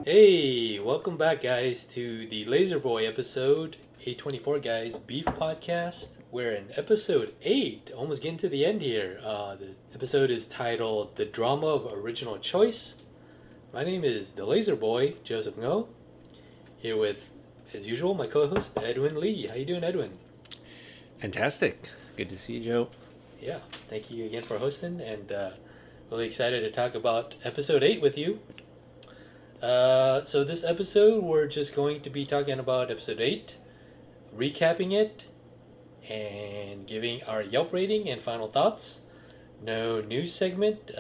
Hey, welcome back, guys, to the Laser Boy episode, A24 guys beef podcast. We're in episode 8, almost getting to the end here. The episode is titled The Drama of Original Choice. My name is the Laser Boy, Joseph Ngo, here with, as usual, my co-host Edwin Lee. How you doing, Edwin? Fantastic. Good to see you, Joe. Yeah, thank you again for hosting, and really excited to talk about episode 8 with you. So this episode, we're just going to be talking about episode 8, recapping it, and giving our Yelp rating and final thoughts. No news segment,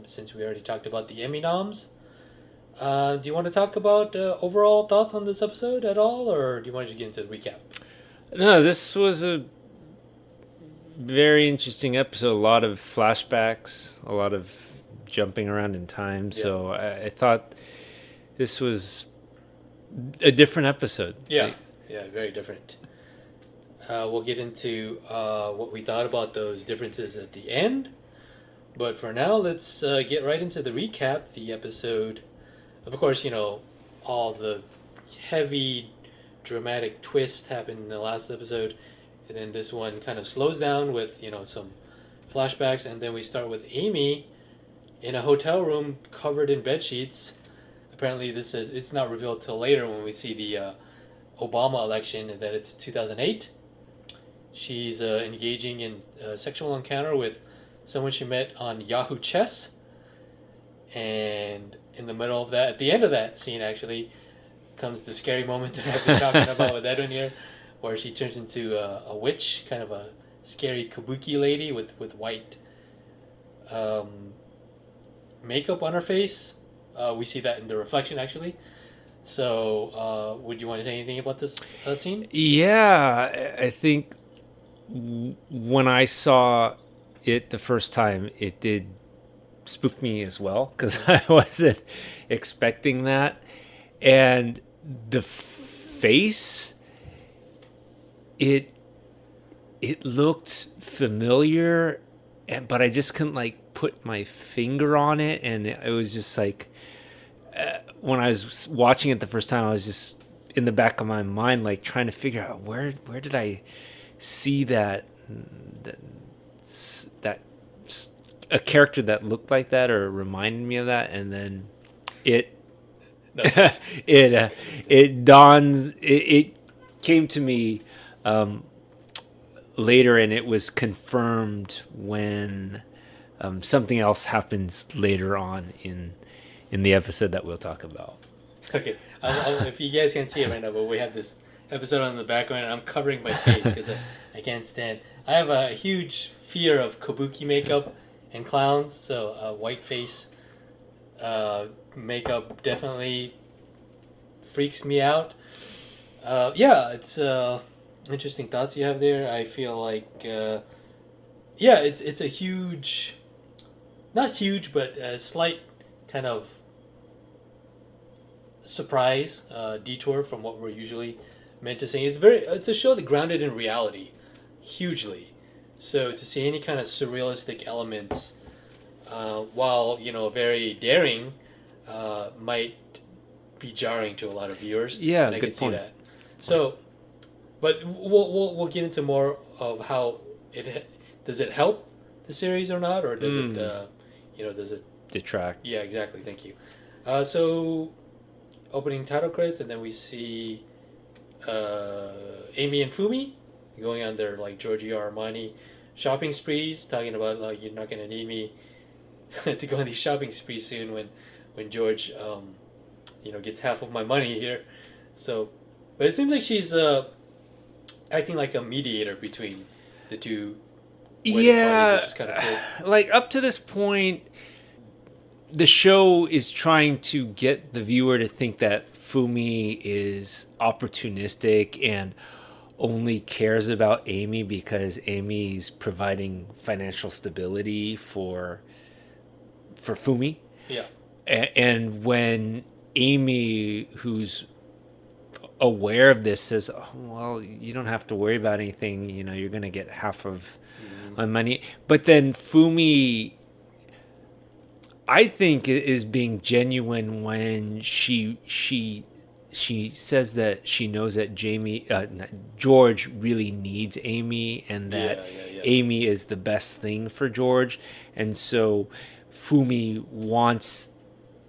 since we already talked about the Emmy noms. Do you want to talk about overall thoughts on this episode at all, or do you want to get into the recap? No, this was a very interesting episode. A lot of flashbacks, a lot of jumping around in time. Yeah. So I thought this was a different episode. Yeah, very different. We'll get into what we thought about those differences at the end. But for now, let's get right into the recap. The episode, of course, all the heavy, dramatic twist happened in the last episode. And then this one kind of slows down with, some flashbacks. And then we start with Amy in a hotel room covered in bed sheets. Apparently, it's not revealed till later when we see the Obama election that it's 2008. She's engaging in a sexual encounter with someone she met on Yahoo Chess. And in the middle of that, at the end of that scene, actually, comes the scary moment that I've been talking about with Edwin here, where she turns into a witch, kind of a scary kabuki lady with white makeup on her face. We see that in the reflection, actually. So, would you want to say anything about this scene? Yeah, I think when I saw it the first time, it did spook me as well, because I wasn't expecting that. And the face, it looked familiar, but I just couldn't put my finger on it, and it was just when I was watching it the first time, I was just in the back of my mind trying to figure out where did I see that a character that looked like that or reminded me of that, and then it it dawned, it came to me later, and it was confirmed when something else happens later on in the episode that we'll talk about. Okay, if you guys can't see it right now, but we have this episode on the background, and I'm covering my face because I can't stand. I have a huge fear of kabuki makeup and clowns, so white face makeup definitely freaks me out. It's interesting thoughts you have there. I feel like, it's a huge, not huge, but a slight kind of surprise detour from what we're usually meant to see. It's a show that grounded in reality hugely. So to see any kind of surrealistic elements, while very daring, might be jarring to a lot of viewers. Yeah, and I good can point. see that. So, but we'll get into more of how does it help the series or not, or does it does it Detract? Yeah, exactly. Thank you. So, opening title credits, and then we see Amy and Fumi going on their Giorgio Armani shopping sprees, talking about you're not gonna need me to go on these shopping sprees soon when George gets half of my money here. So, but it seems like she's acting like a mediator between the two. Yeah, parties, which is kind of cool. Up to this point, the show is trying to get the viewer to think that Fumi is opportunistic and only cares about Amy because Amy's providing financial stability for Fumi. Yeah. And when Amy, who's aware of this, says, "Oh, well, you don't have to worry about anything. You're going to get half of my money." But then Fumi I think is being genuine when she says that she knows that George really needs Amy, and that Yeah. Amy is the best thing for George, and so Fumi wants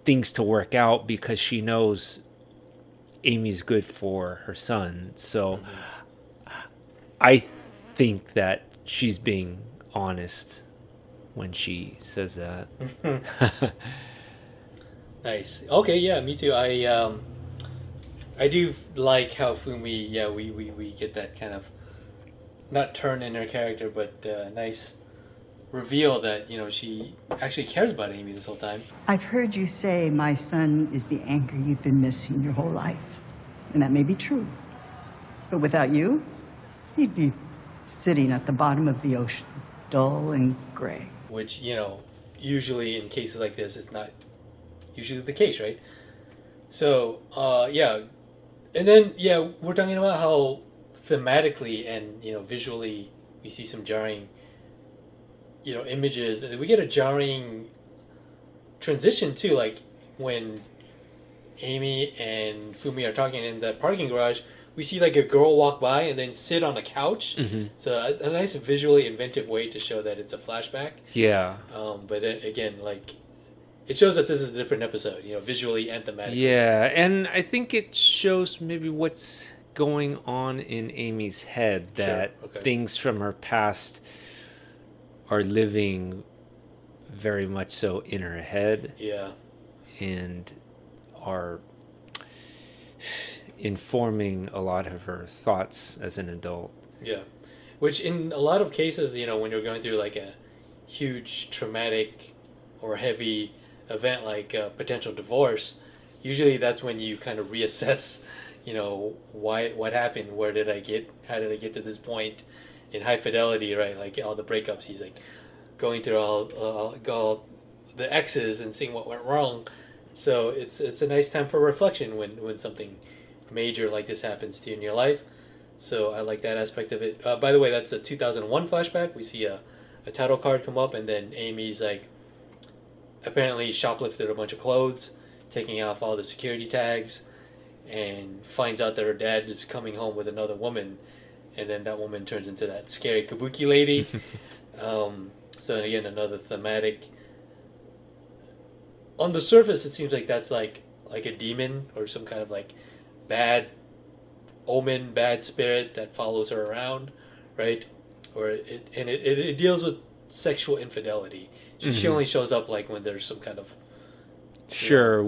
things to work out because she knows Amy's good for her son. So I think that she's being honest when she says that. Nice. Okay, yeah, me too. I do like how Fumi, yeah, we get that kind of not turn in her character, but nice reveal that she actually cares about Amy this whole time. I've heard you say my son is the anchor you've been missing your whole life. And that may be true. But without you, he'd be sitting at the bottom of the ocean, dull and gray. Which usually in cases like this, it's not usually the case, right? So yeah, and then yeah, we're talking about how thematically and visually we see some jarring images, and we get a jarring transition too, like when Amy and Fumi are talking in the parking garage. We see like a girl walk by and then sit on a couch. Mm-hmm. So a nice visually inventive way to show that it's a flashback. Yeah. But then, again, like it shows that this is a different episode, visually and thematically. Yeah, and I think it shows maybe what's going on in Amy's head, that Sure. Okay. things from her past are living very much so in her head. Yeah. And are informing a lot of her thoughts as an adult. Yeah. Which in a lot of cases, when you're going through like a huge traumatic or heavy event like a potential divorce, usually that's when you kind of reassess, what happened, how did I get to this point in High Fidelity, right? Like all the breakups, he's like going through all the X's and seeing what went wrong. So it's a nice time for reflection when something major like this happens to you in your life. So I like that aspect of it. By the way, that's a 2001 flashback. We see a title card come up, and then Amy's like apparently shoplifted a bunch of clothes, taking off all the security tags, and finds out that her dad is coming home with another woman, and then that woman turns into that scary kabuki lady. So again, another thematic. On the surface, it seems like that's like a demon or some kind of like bad omen, bad spirit that follows her around, right? Or it deals with sexual infidelity. She only shows up like when there's some kind of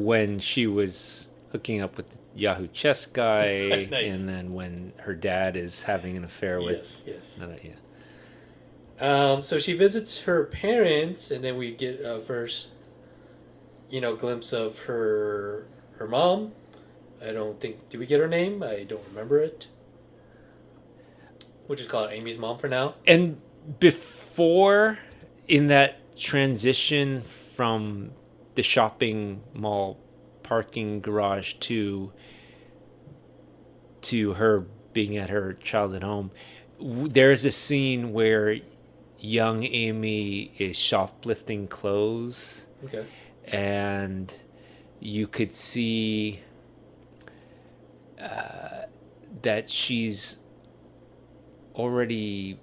when she was hooking up with the Yahoo chess guy, Nice. And then when her dad is having an affair with yes. yeah. So she visits her parents, and then we get a first glimpse of her mom. I don't think, do we get her name? I don't remember it. We'll just call it Amy's mom for now. And before, in that transition from the shopping mall parking garage to her being at her childhood home, there's a scene where young Amy is shoplifting clothes. Okay. And you could see that she's already,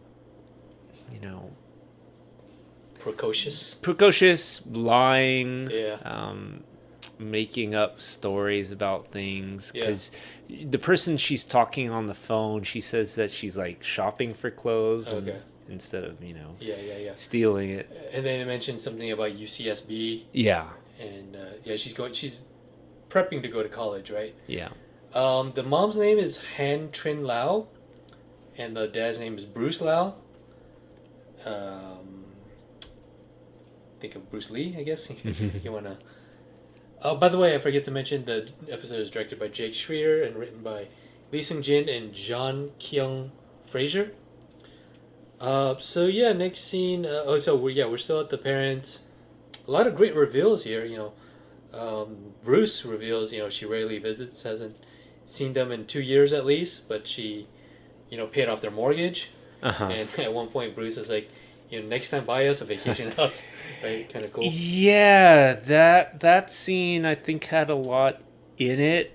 precocious, lying, making up stories about things. Because the person she's talking on the phone, she says that she's like shopping for clothes instead of stealing it. And then it mentioned something about UCSB. Yeah. And she's prepping to go to college, right? Yeah. The mom's name is Han Trin Lau, and the dad's name is Bruce Lau. Think of Bruce Lee, I guess. You wanna. Oh, by the way, I forget to mention the episode is directed by Jake Schreier and written by Lee Seung Jin and John Kyung Fraser. So yeah, next scene. We're still at the parents. A lot of great reveals here. Bruce reveals she rarely visits, hasn't seen them in 2 years at least, but she paid off their mortgage. Uh-huh. And at one point Bruce is like, next time buy us a vacation house, right? Kind of cool. Yeah, that scene I think had a lot in it.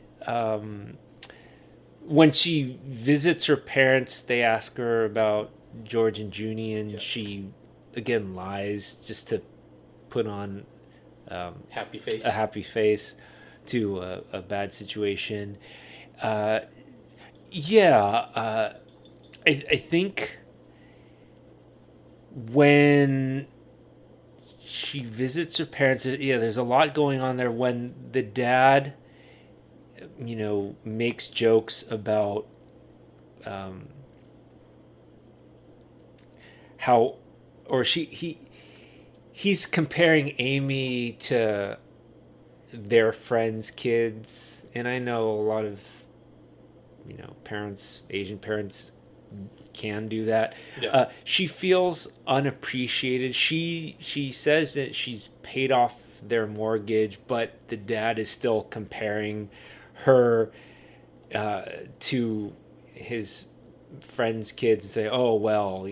When she visits her parents, they ask her about George and Junie, and she again lies just to put on Happy face. a happy face to a bad situation. Uh, yeah, I think when she visits her parents, there's a lot going on there. When the dad, makes jokes about how, or he's comparing Amy to their friends' kids, and I know a lot of parents, Asian parents, can do that. Yeah. She feels unappreciated. She says that she's paid off their mortgage, but the dad is still comparing her to his friends' kids and say, "Oh well,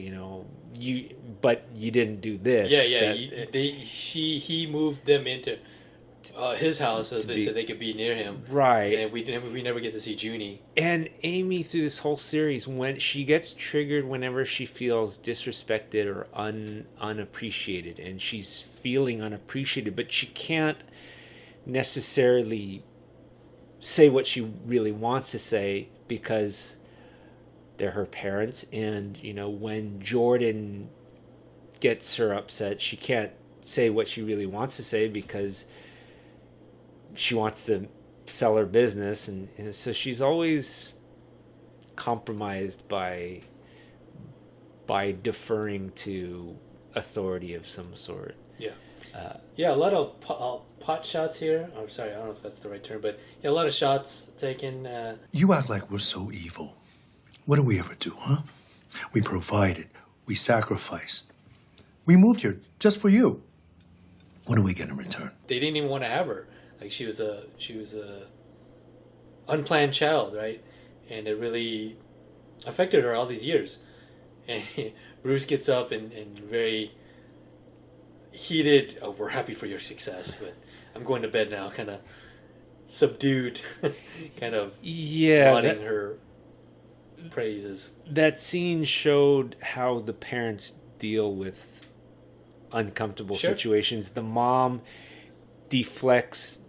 but you didn't do this." Yeah. He moved them into his house so they could be near him. Right. And we never get to see Junie. And Amy, through this whole series, when she gets triggered whenever she feels disrespected or unappreciated, and she's feeling unappreciated, but she can't necessarily say what she really wants to say because they're her parents. And when Jordan gets her upset, she can't say what she really wants to say because she wants to sell her business, and so she's always compromised by deferring to authority of some sort. Yeah. A lot of pot shots here. I'm sorry, I don't know if that's the right term, but a lot of shots taken. You act like we're so evil. What do we ever do, huh? We provided. We sacrificed. We moved here just for you. What do we get in return? They didn't even want to have her. Like she was a unplanned child, right? And it really affected her all these years. And Bruce gets up and very heated. "Oh, we're happy for your success, but I'm going to bed now." Kind of subdued, kind of lauding her praises. That scene showed how the parents deal with uncomfortable situations. The mom deflects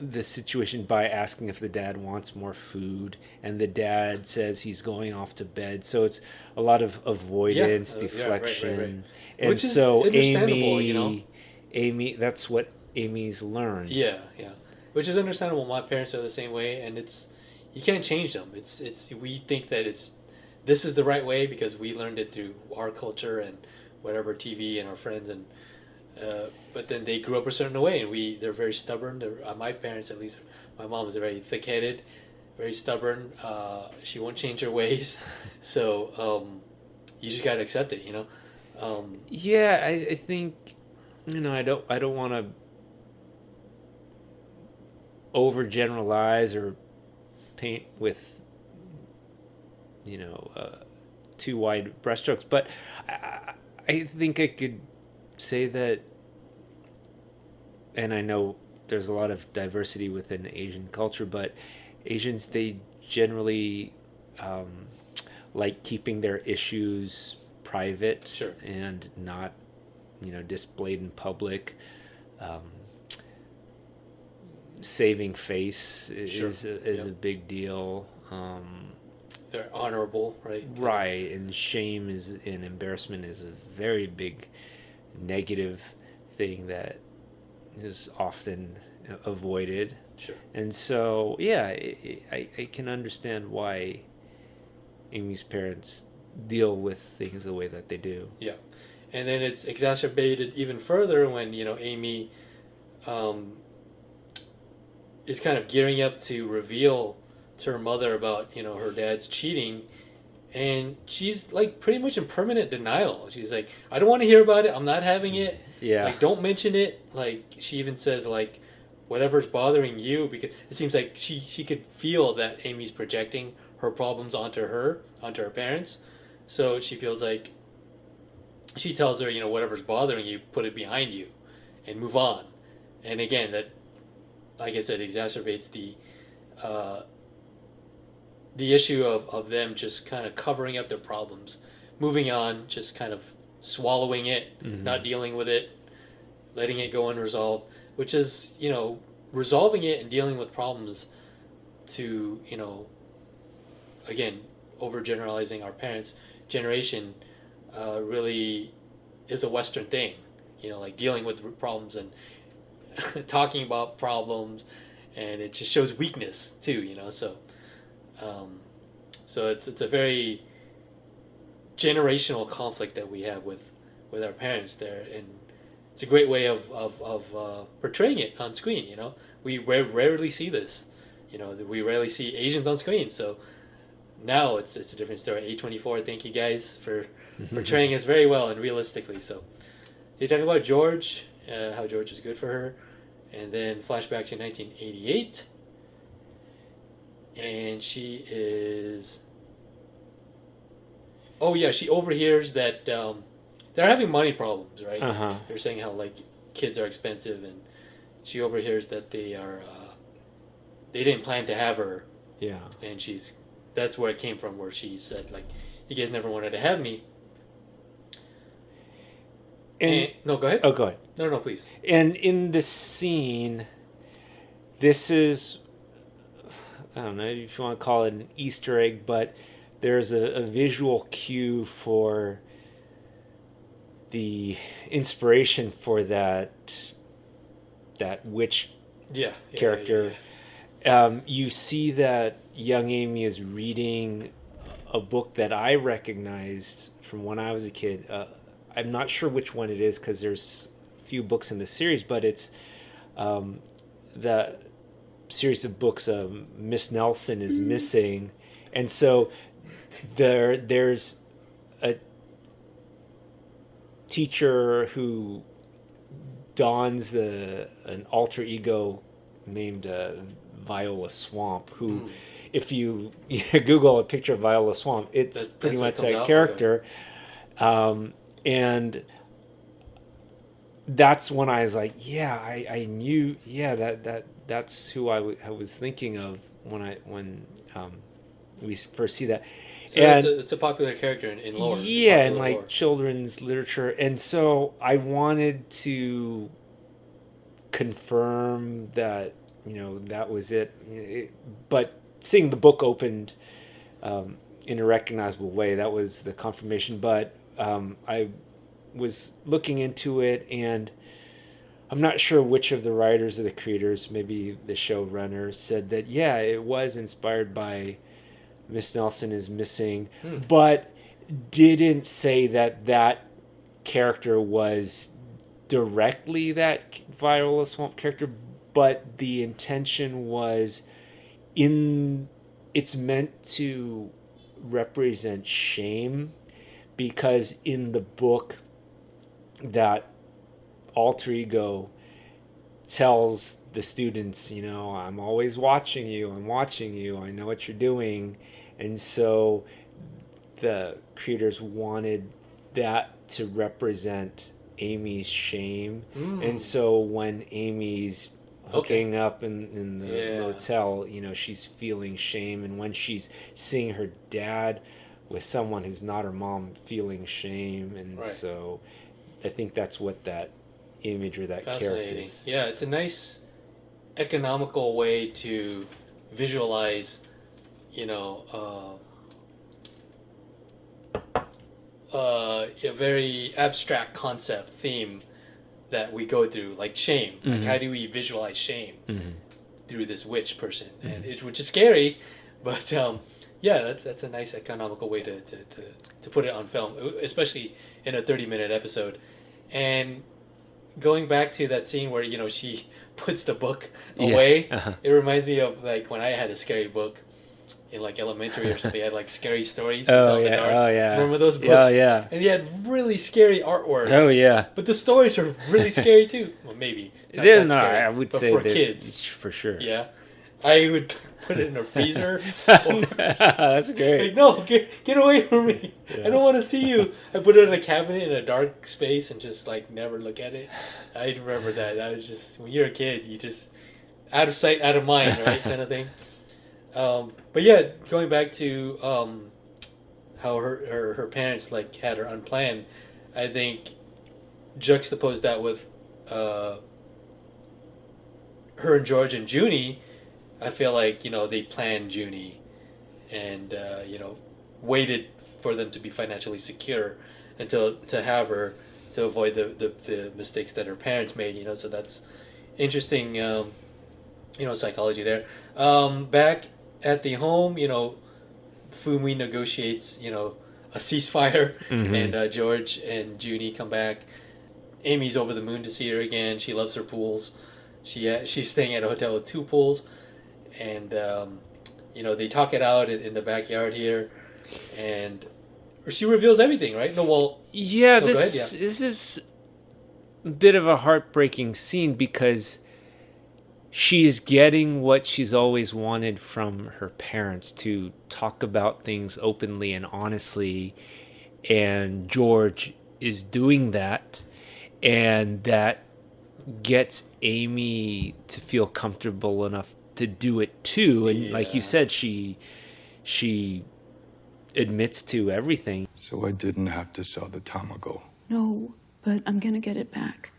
the situation by asking if the dad wants more food, and the dad says he's going off to bed. So it's a lot of avoidance, deflection, right. And which is so understandable, Amy, that's what Amy's learned. Yeah, which is understandable. My parents are the same way, and you can't change them. It's we think that this is the right way because we learned it through our culture and whatever TV and our friends, and but then they grew up a certain way, and they're very stubborn. My parents, at least my mom, is very thick-headed, very stubborn. She won't change her ways, so you just gotta accept it, I think I don't want to overgeneralize or paint with too wide brushstrokes, but I think I could say that, and I know there's a lot of diversity within Asian culture, but Asians, they generally like keeping their issues private. Sure. And not displayed in public. Saving face is a big deal. They're honorable, right? Right, and shame and embarrassment is a very big negative thing that is often avoided. Sure. And so, I can understand why Amy's parents deal with things the way that they do. Yeah. And then it's exacerbated even further when, Amy is kind of gearing up to reveal to her mother about, her dad's cheating. And she's like pretty much in permanent denial. She's like, "I don't want to hear about it. I'm not having it. Yeah. Like, don't mention it." Like, she even says, like, "Whatever's bothering you," because it seems like she could feel that Amy's projecting her problems onto her parents. So she feels like she tells her, whatever's bothering you, put it behind you and move on. And again, that, like I said, exacerbates the issue of them just kind of covering up their problems, moving on, just kind of swallowing it, not dealing with it, letting it go unresolved, which is, resolving it and dealing with problems to, again, overgeneralizing our parents' generation, really is a Western thing, like dealing with problems and talking about problems, and it just shows weakness too, so it's a very generational conflict that we have with our parents there, and it's a great way of portraying it on screen. We rarely see this. We rarely see Asians on screen, so now it's a different story. A24, thank you guys for portraying us very well and realistically. So they talk about George, how George is good for her, and then flashback to 1988, and she is. Oh yeah, she overhears that they're having money problems, right? They're saying how like kids are expensive, and she overhears that they didn't plan to have her. Yeah. And that's where it came from, where she said like, you guys never wanted to have me. And no, go ahead. Oh, go ahead. No, please. And in the scene, this is, I don't know if you want to call it an Easter egg, but there's a visual cue for the inspiration for that witch character. Yeah. You see that young Amy is reading a book that I recognized from when I was a kid. I'm not sure which one it is because there's a few books in the series, but it's the series of books Miss Nelson is missing, and so there's a teacher who dons an alter ego named Viola Swamp, who if you Google a picture of Viola Swamp, it's pretty much that character. And that's when I was like, I knew, that's who I was thinking of when we first see that. So and it's a popular character in lore. Yeah, in like children's literature. And so I wanted to confirm that, that was it. But seeing the book opened in a recognizable way, that was the confirmation. But I was looking into it, and I'm not sure which of the writers or the creators, maybe the showrunner, said that, it was inspired by Miss Nelson is Missing, but didn't say that character was directly that Viola Swamp character, but the intention was it's meant to represent shame, because in the book that alter ego tells the students, I'm always watching you, I know what you're doing. And so the creators wanted that to represent Amy's shame. And so when Amy's hooking up in the motel, she's feeling shame, and when she's seeing her dad with someone who's not her mom, feeling shame. And so I think that's what that image or that character is. Yeah, it's a nice economical way to visualize, a very abstract concept theme that we go through, like shame. Like, how do we visualize shame through this witch person? And which is scary, but that's a nice economical way to put it on film, especially in a 30-minute episode. And going back to that scene where she puts the book away, it reminds me of like when I had a scary book in like elementary or something. I had like scary stories to tell in the dark. Remember those books? And they had really scary artwork. But the stories are really scary too. Well, maybe. I would say for kids for sure. Yeah. I would put it in a freezer. Or, That's great. like, no, get away from me. Yeah. I don't want to see you. I put it in a cabinet in a dark space and just like never look at it. I remember that. That was just, when you're a kid, you just out of sight, out of mind, right, kind of thing. But yeah, going back to how her parents like had her unplanned, I think juxtapose that with her and George and Junie. I feel like, you know, they planned Junie and, you know, waited for them to be financially secure until to have her to avoid the mistakes that her parents made, you know. So that's interesting, you know, psychology there. Back at the home, you know, Fumi negotiates, you know, a ceasefire, and George and Junie come back. Amy's over the moon to see her again. She loves her pools. She's staying at a hotel with 2 pools. And, you know, they talk it out in the backyard here. And she reveals everything, right? No, well... Yeah, no, this is a bit of a heartbreaking scene because she is getting what she's always wanted from her parents, to talk about things openly and honestly. And George is doing that. And that gets Amy to feel comfortable enough to do it too, and like you said, she admits to everything. So I didn't have to sell the Tamago. No, but I'm gonna get it back.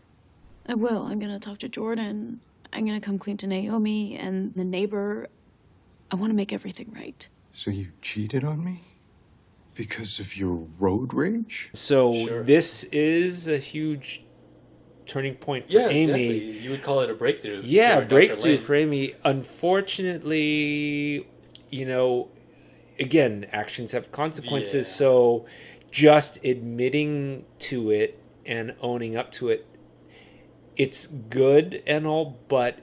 I will. I'm gonna talk to Jordan. I'm gonna come clean to Naomi and the neighbor. I want to make everything right. So you cheated on me? Because of your road rage? So this is a huge turning point for Amy. Exactly. You would call it a breakthrough. Yeah, for breakthrough Dr. for Amy. Unfortunately, you know, again, actions have consequences. Yeah. So just admitting to it and owning up to it, it's good and all, but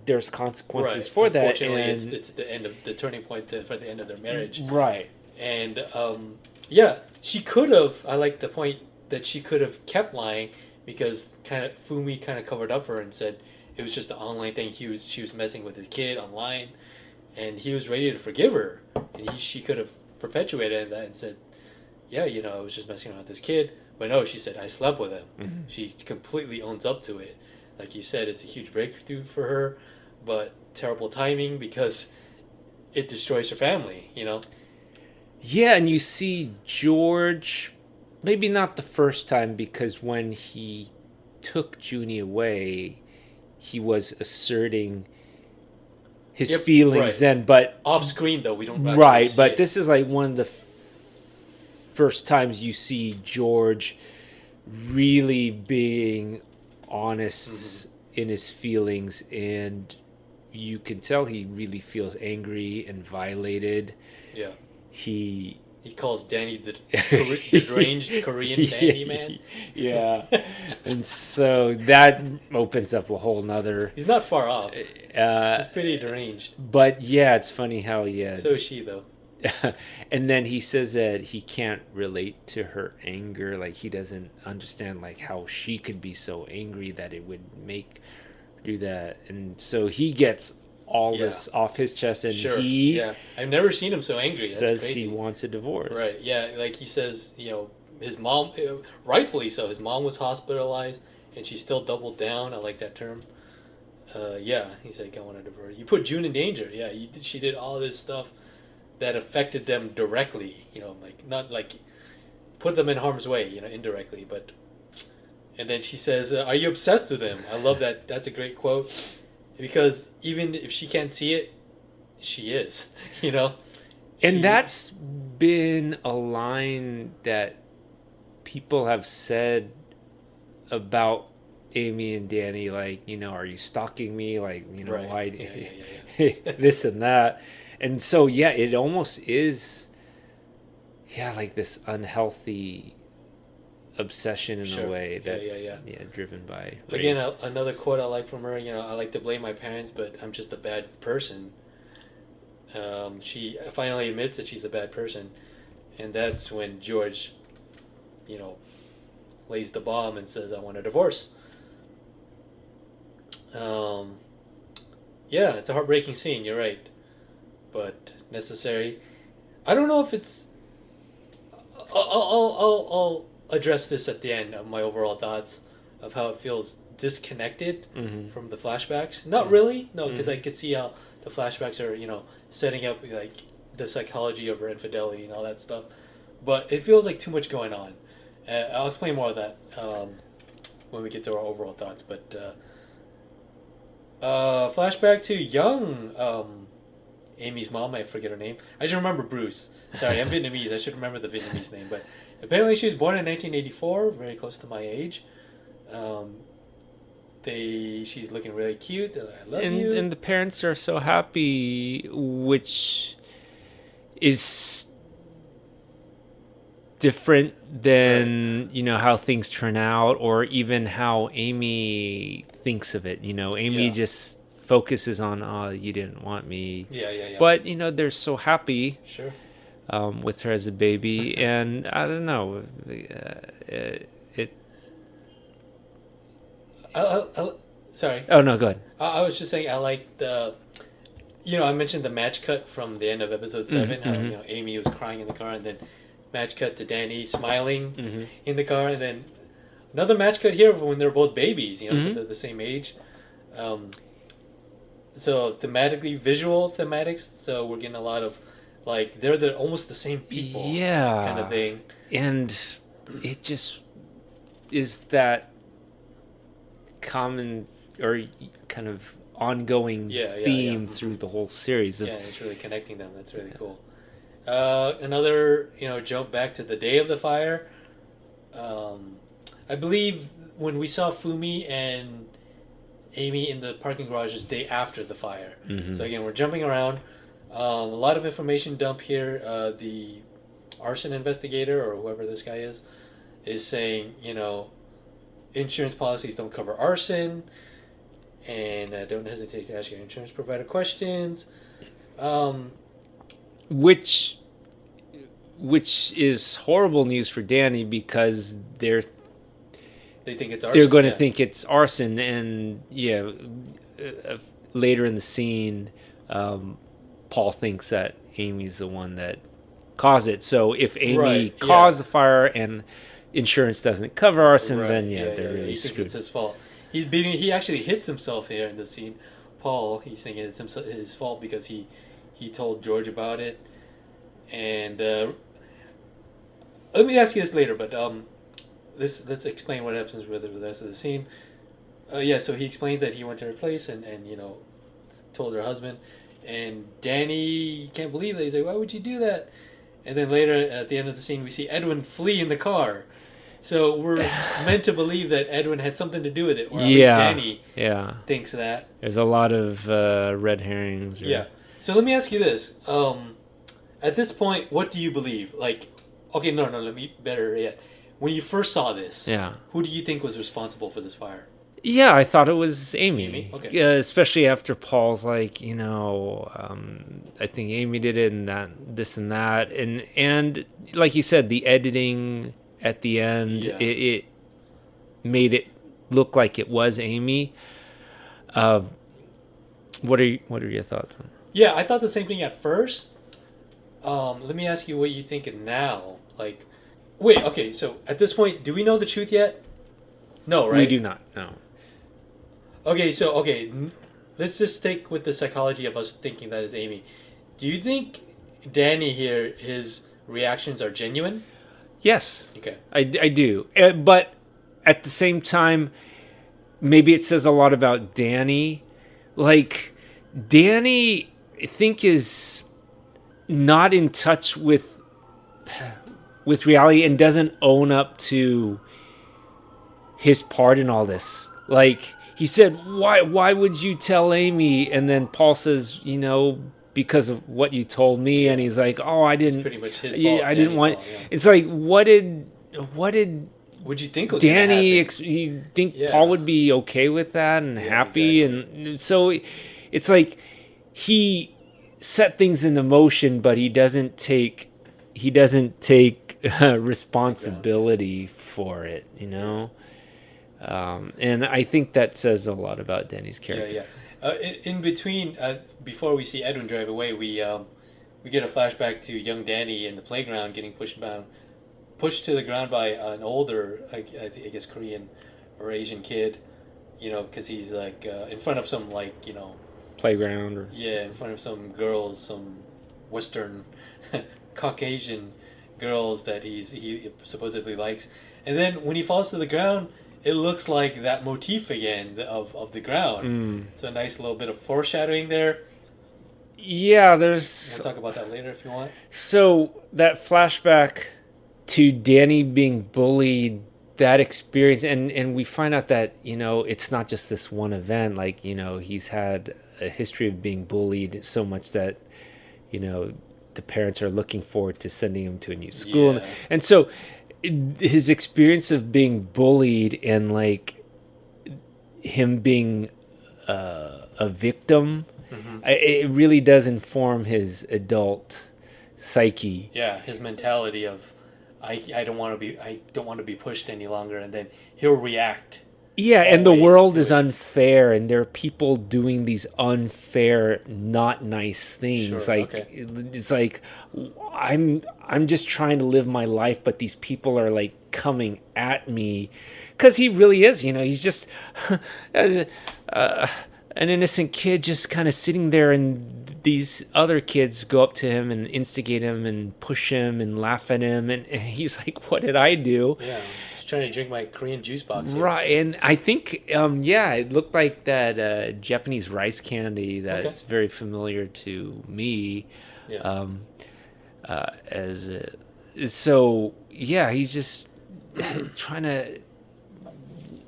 there's consequences for that. Unfortunately, it's the end of the turning point for the end of their marriage. Right. And yeah, she could have. I like the point that she could have kept lying, because Fumi kind of covered up for her and said it was just an online thing. She was messing with his kid online, and he was ready to forgive her, and she could have perpetuated that and said, yeah, you know, I was just messing around with this kid. But no, she said I slept with him. Mm-hmm. She completely owns up to it. Like you said, it's a huge breakthrough for her, but terrible timing because it destroys her family, you know. Yeah, and you see George, maybe not the first time, because when he took Junie away, he was asserting his feelings then, but off screen though, we don't but it. This is like one of the first times you see George really being honest in his feelings, and you can tell he really feels angry and violated. Yeah. He calls Danny the deranged Korean Danny man. Yeah. And so that opens up a whole nother... He's not far off. He's pretty deranged. But yeah, it's funny how, So is she, though. And then he says that he can't relate to her anger. Like, he doesn't understand, like, how she could be so angry that it would make her do that. And so he gets all this off his chest, and I've never seen him so angry. That's says crazy. He wants a divorce. Right, yeah, like he says, you know, his mom, rightfully so, his mom was hospitalized, and she still doubled down. I like that term. He's like, I want a divorce. You put June in danger. Yeah, she did all this stuff that affected them directly, you know, like, not like put them in harm's way, you know, indirectly, but... And then she says, are you obsessed with him? I love that. That's a great quote. Because even if she can't see it, she is, you know? And that's been a line that people have said about Amy and Danny, like, you know, are you stalking me? Like, you know, why this and that. And so, yeah, it almost is, like this unhealthy obsession in a way that's driven by rage. Again, another quote I like from her, you know, I like to blame my parents, but I'm just a bad person. She finally admits that she's a bad person, and that's when George, you know, lays the bomb and says, I want a divorce. Yeah, it's a heartbreaking scene. You're right, but necessary. I don't know if it's. I'll address this at the end of my overall thoughts of how it feels disconnected from the flashbacks. Not really, no, because I could see how the flashbacks are, setting up like the psychology of her infidelity and all that stuff. But it feels like too much going on. I'll explain more of that when we get to our overall thoughts. But flashback to young Amy's mom. I forget her name. I just remember Bruce. Sorry, I'm Vietnamese. I should remember the Vietnamese name. But apparently she was born in 1984, very close to my age. She's looking really cute. I love you. And the parents are so happy, which is different than how things turn out, or even how Amy thinks of it. Amy just focuses on, oh, you didn't want me. Yeah. But they're so happy. Sure. With her as a baby, and I don't know. Sorry. Oh no, go ahead. I was just saying I like the. I mentioned the match cut from the end of episode 7. How Amy was crying in the car, and then match cut to Danny smiling in the car, and then another match cut here when they're both babies. So they're the same age. So thematically, visual thematics. So we're getting a lot of like they're almost the same people. Yeah. Kind of thing. And it just is that common or kind of ongoing theme through the whole series. Yeah, it's really connecting them. That's really cool. Another, jump back to the day of the fire. I believe when we saw Fumi and Amy in the parking garage is day after the fire. So again, we're jumping around. A lot of information dump here. The arson investigator, or whoever this guy is saying, insurance policies don't cover arson, and don't hesitate to ask your insurance provider questions. Which is horrible news for Danny, because they think it's arson. They're going to think it's arson, and later in the scene, Paul thinks that Amy's the one that caused it. So if Amy caused the fire and insurance doesn't cover arson, then they're really he screwed. thinks it's his fault. He actually hits himself here in the scene. Paul, he's thinking it's his fault because he told George about it. And let me ask you this later, but let's explain what happens with the rest of the scene. So he explains that he went to her place and told her husband, and Danny can't believe that. He's like, why would you do that? And then later at the end of the scene, we see Edwin flee in the car. So we're meant to believe that Edwin had something to do with it, or at least Danny thinks that. There's a lot of red herrings. So let me ask you this. At this point, what do you believe? Like, okay, no, let me better yet. When you first saw this, who do you think was responsible for this fire? Yeah, I thought it was Amy. Okay. Especially after Paul's like, I think Amy did it, and this and that, and like you said, the editing at the end, it made it look like it was Amy. What are your thoughts on? Yeah, I thought the same thing at first. Let me ask you what you think now. Like, wait, okay, so at this point, do we know the truth yet? No, right? We do not. No. Okay, so let's just stick with the psychology of us thinking that is Amy. Do you think Danny here, his reactions are genuine? Yes. Okay. I do. But at the same time, maybe it says a lot about Danny. Like, Danny, I think, is not in touch with reality and doesn't own up to his part in all this. Like, he said, why would you tell Amy? And then Paul says, because of what you told me. And he's like, oh, I didn't. It's pretty much his fault. I didn't want. Fault, It's like, what did would you think was Danny? You think Paul would be okay with that and happy? Exactly. And so it's like he set things into motion, but he doesn't take responsibility for it. And I think that says a lot about Danny's character. In between, before we see Edwin drive away, we get a flashback to young Danny in the playground getting pushed to the ground by an older, I guess Korean or Asian kid, because he's like in front of some Playground or in front of some girls, some Western Caucasian girls that he supposedly likes, and then when he falls to the ground, it looks like that motif again of the ground. So a nice little bit of foreshadowing there. Yeah, there's. We'll talk about that later if you want. So that flashback to Danny being bullied, that experience, and we find out that it's not just this one event. Like he's had a history of being bullied so much that the parents are looking forward to sending him to a new school, and so his experience of being bullied and like him being a victim. It really does inform his adult psyche. Yeah, his mentality of I don't want to be pushed any longer, and then he'll react. Yeah, and the world is it. unfair, and there are people doing these unfair, not nice things. Sure, It's like I'm just trying to live my life, but these people are like coming at me, because he really is. He's just an innocent kid just kind of sitting there, and these other kids go up to him and instigate him and push him and laugh at him, and he's like, what did I do? Yeah, just trying to drink my Korean juice box here. Right. And I think it looked like that Japanese rice candy that's very familiar to me. He's just trying to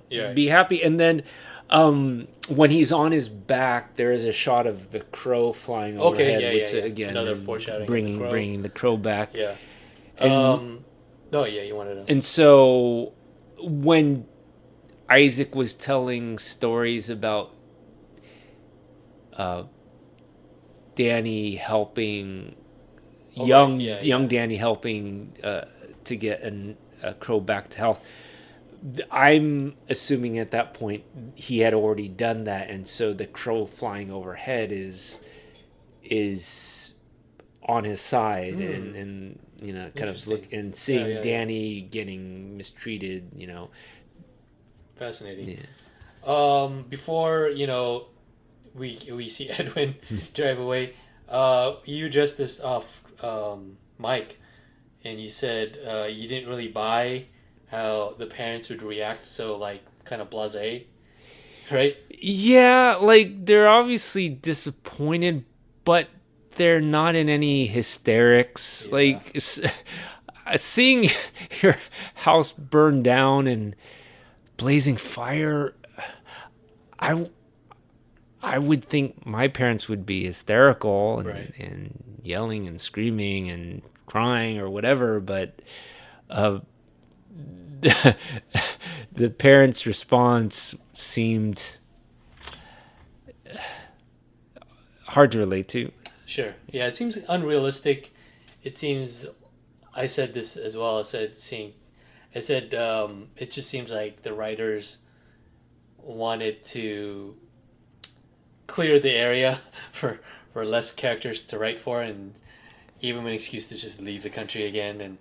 be happy. And then when he's on his back, there is a shot of the crow flying overhead, which again, another foreshadowing, bringing the crow back. Yeah. And, you wanted to. And so when Isaac was telling stories about Danny helping young Danny helping to get a crow back to health, I'm assuming at that point he had already done that, and so the crow flying overhead is on his side, and kind of look and seeing Danny getting mistreated, Fascinating. Yeah. Before we see Edwin drive away, you addressed this off Mike, and you said you didn't really buy how the parents would react, so like kind of blasé, right? Yeah, like they're obviously disappointed, but they're not in any hysterics. Like seeing your house burn down and blazing fire, I would think my parents would be hysterical and yelling and screaming and crying or whatever, but the parents' response seemed hard to relate to. Sure. Yeah, it seems unrealistic. It seems. I said this as well. It just seems like the writers wanted to clear the area for less characters to write for, and give them an excuse to just leave the country again. And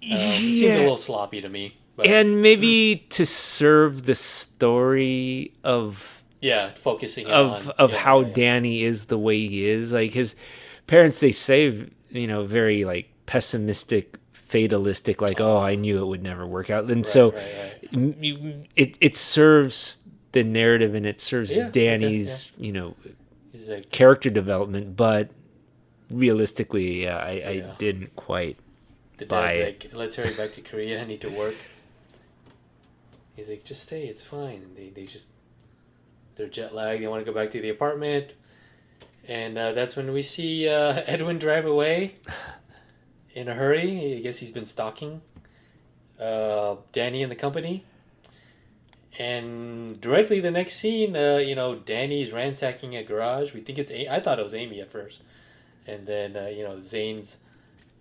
it seemed a little sloppy to me. But, and maybe to serve the story of focusing of how Danny is the way he is. Like his parents, they say very like pessimistic, fatalistic, like I knew it would never work out. And it serves the narrative, and it serves Danny's character development. But realistically, I didn't quite buy it. Like, let's hurry back to Korea. I need to work. He's like, just stay, it's fine. And they're jet lagged. They want to go back to the apartment, and that's when we see Edwin drive away in a hurry. I guess he's been stalking Danny and the company. And directly the next scene, Danny's ransacking a garage. We think it's I thought it was Amy at first, and then Zane's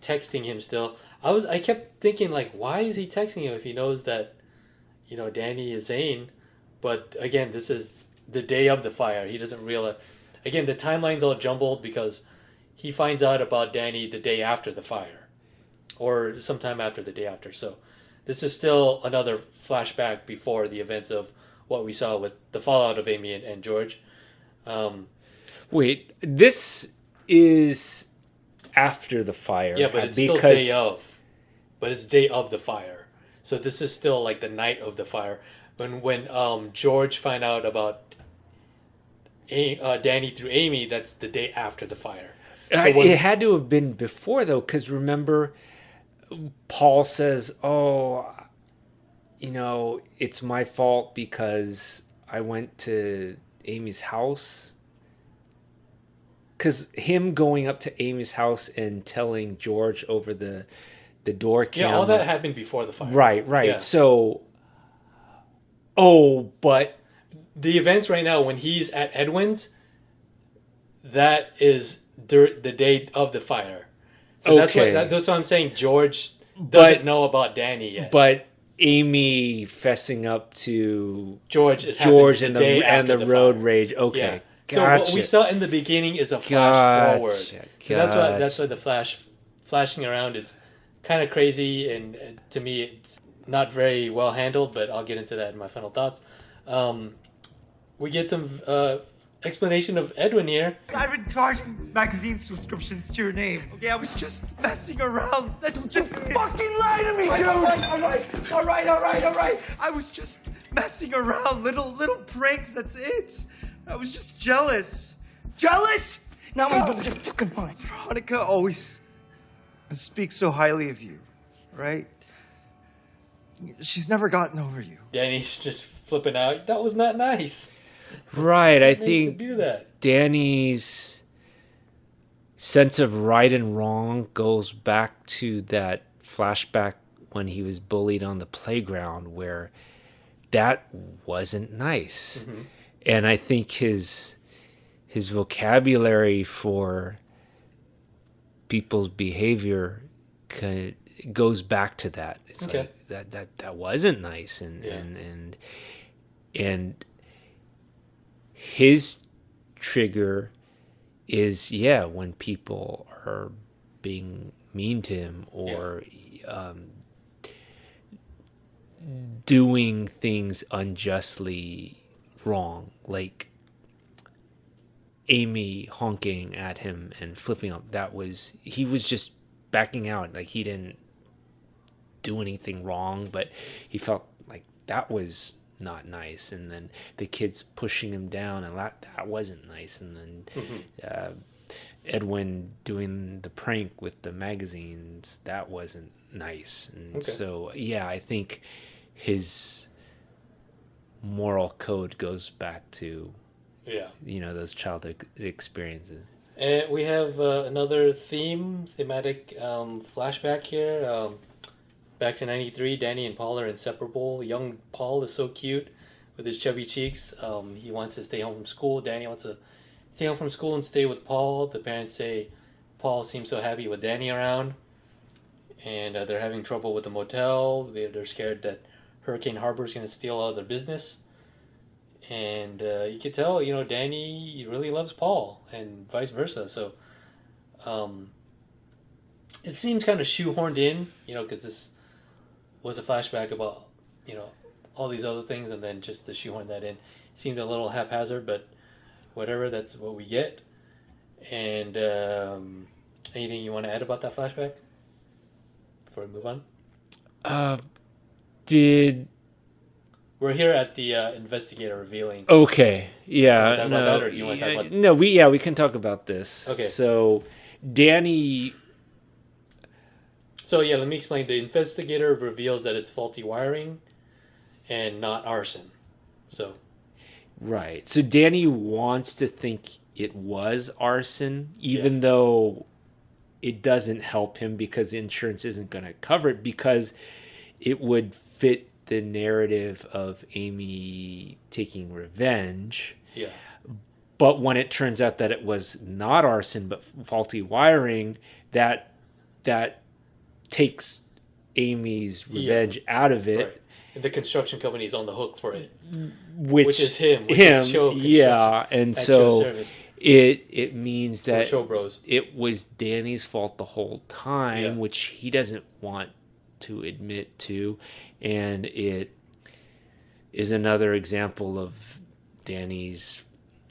texting him still. I kept thinking, like, why is he texting him if he knows that Danny is Zane? But again, this is the day of the fire. He doesn't realize. Again, the timeline's all jumbled because he finds out about Danny the day after the fire, or sometime after the day after. So this is still another flashback before the events of what we saw with the fallout of Amy and George. Wait, this is after the fire. Yeah, but it's still day of. But it's day of the fire. So this is still like the night of the fire. When George find out about Danny through Amy, that's the day after the fire. So it had to have been before, though, because remember, Paul says, "Oh, it's my fault because I went to Amy's house." Because him going up to Amy's house and telling George over the door camera. Yeah, all that happened before the fire. Right. Yeah. So, but the events right now when he's at Edwin's, that is the day of the fire. So okay. That's what I'm saying. George doesn't know about Danny yet. But Amy fessing up to George and the road rage. Okay. Yeah. Gotcha. So what we saw in the beginning is a flash forward. So that's why the flashing around is kind of crazy, and to me it's not very well handled. But I'll get into that in my final thoughts. We get some explanation of Edwin here. I've been charging magazine subscriptions to your name. Okay, I was just messing around. That's just it. Fucking lie to me, dude! All right. I was just messing around. Little pranks, that's it. I was just jealous. Jealous? Now I'm gonna your fucking mind. Veronica always speaks so highly of you, right? She's never gotten over you. Danny's just flipping out. That was not nice. Right, I Nice to think do that. Danny's sense of right and wrong goes back to that flashback when he was bullied on the playground, where that wasn't nice. Mm-hmm. And I think his vocabulary for people's behavior goes back to that. It's Okay. like that wasn't nice, and his trigger is when people are being mean to him or doing things unjustly wrong, like Amy honking at him and flipping up. He was just backing out, like he didn't do anything wrong, but he felt like that was not nice. And then the kids pushing him down, and that wasn't nice. And then Edwin doing the prank with the magazines, that wasn't nice. And so I think his moral code goes back to those childhood experiences. And we have another thematic flashback here. Back to 93, Danny and Paul are inseparable. Young Paul is so cute with his chubby cheeks. He wants to stay home from school. Danny wants to stay home from school and stay with Paul. The parents say Paul seems so happy with Danny around. And they're having trouble with the motel. They're scared that Hurricane Harbor is going to steal all their business. And you can tell, Danny really loves Paul and vice versa. So it seems kind of shoehorned in, because this was a flashback about, all these other things, and then just to shoehorn that in seemed a little haphazard, but whatever, that's what we get. And anything you want to add about that flashback before we move on? We're here at the investigator revealing. Okay, yeah. Talk about that, or do you want to talk about? No, we can talk about this. Okay. So, Danny. So let me explain. The investigator reveals that it's faulty wiring, and not arson. So. Right. So Danny wants to think it was arson, even though it doesn't help him because insurance isn't going to cover it, because it would fit the narrative of Amy taking revenge. Yeah. But when it turns out that it was not arson but faulty wiring, that takes Amy's revenge out of it. Right. the construction company is on the hook for it, which is him. Which him, is show yeah, and at show so service. it means that Show bros. it was Danny's fault the whole time, Yeah. which he doesn't want to admit to, and it is another example of Danny's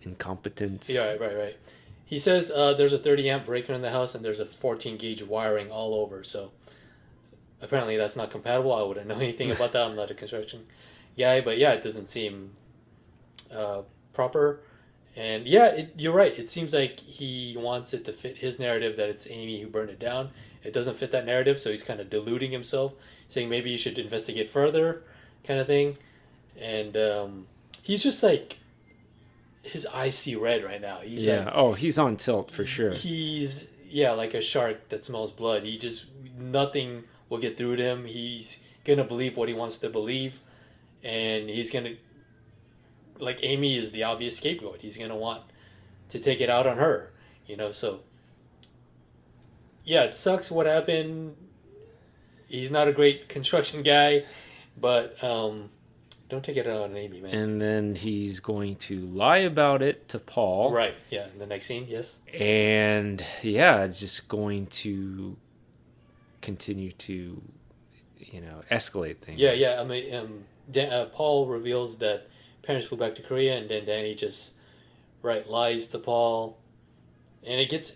incompetence. Yeah, right. He says there's a 30 amp breaker in the house and there's a 14 gauge wiring all over. So apparently that's not compatible. I wouldn't know anything about that. I'm not a construction guy, but yeah, it doesn't seem proper. And yeah, you're right. It seems like he wants it to fit his narrative that it's Amy who burned it down. It doesn't fit that narrative, so he's kind of deluding himself, saying maybe you should investigate further, kind of thing. And he's just like, his eyes see red right now. He's he's on tilt for sure. He's like a shark that smells blood. He just, nothing will get through to him. He's gonna believe what he wants to believe, and he's gonna, like, Amy is the obvious scapegoat. He's gonna want to take it out on her, so yeah, it sucks what happened. He's not a great construction guy, but don't take it out on Amy, man. And then he's going to lie about it to Paul. Right, yeah, in the next scene, yes. And yeah, it's just going to continue to, escalate things. Yeah. I mean, Paul reveals that parents flew back to Korea, and then Danny just lies to Paul, and it gets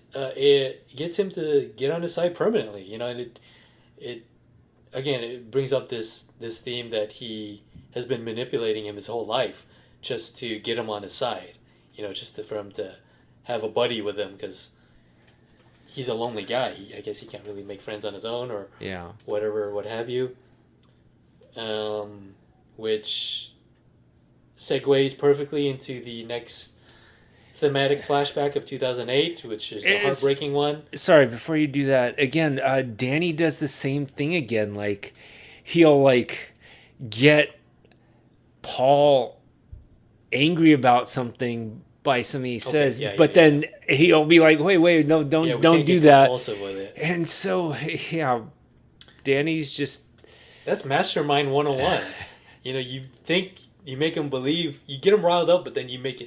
him to get on his side permanently. And it brings up this theme that he has been manipulating him his whole life just to get him on his side, just for him to have a buddy with him, because he's a lonely guy. I guess he can't really make friends on his own or whatever, what have you. Which segues perfectly into the next thematic flashback of 2008, which is a heartbreaking one. Sorry, before you do that, again, Danny does the same thing again. Like, he'll, get Paul angry about something by something he says, then he'll be like, wait, no, don't do that. With it. And so, Danny's just... That's Mastermind 101. You think, you make them believe, you get them riled up, but then you make